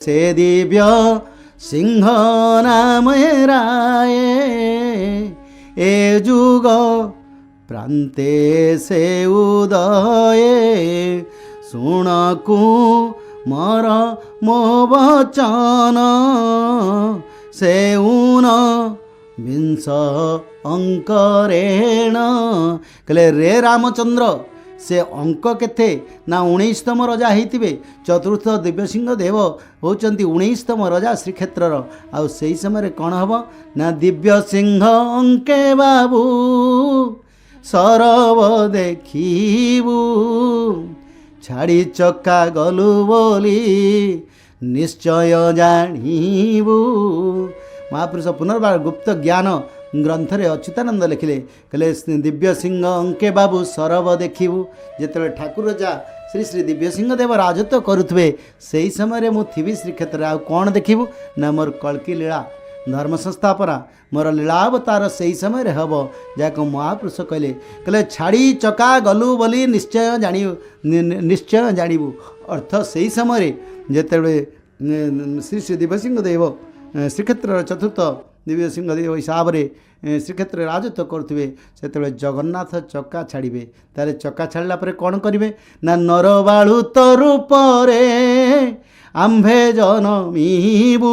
से दिव्य सिंह नाम राय ए जुग प्रांते से उदय शुण कुमार मो वचन से ऊन विंश अंकरेण कहले रे रामचंद्र से अंक केते ना 19तम रजा होते चतुर्थ दिव्यसिंह देव होचंती 19तम रजा श्रीक्षेत्र आउ से समय कौन हम ना दिव्यसिंह अंके बाबू सरब देखू छाड़ी चक्का गलु बोली निश्चय जानू। महापुरुष पुनर्बार गुप्त ज्ञान ग्रंथ रे अच्युतानंद लिखिले कहले दिव्य सिंह अंके बाबू सरब देखू जिते ठाकुर जा श्री श्री दिव्य सिंह देव राजत्व करुवे से ही समय मु थी श्रीक्षेत्र आ कौन देखू ना मोर कल्की लीला धर्म संस्थापना मोर लीलावतार से ही समय हम जहाँ महापुरुष कहले कहले छाड़ी चका गलु बोली निश्चय जानू अर्थ से ही समय जिते श्री श्री दिव्य सिंह देव श्रीक्षेत्र चतुर्थ दिव्य सिंह देव हिसाब से श्रीक्षेत्र राजत्व करुवे से जगन्नाथ चक्का छाड़े तारे चक्का छाड़ा पर कौन करेंगे ना नरबाळु तो रूप आम्भे जनमीबू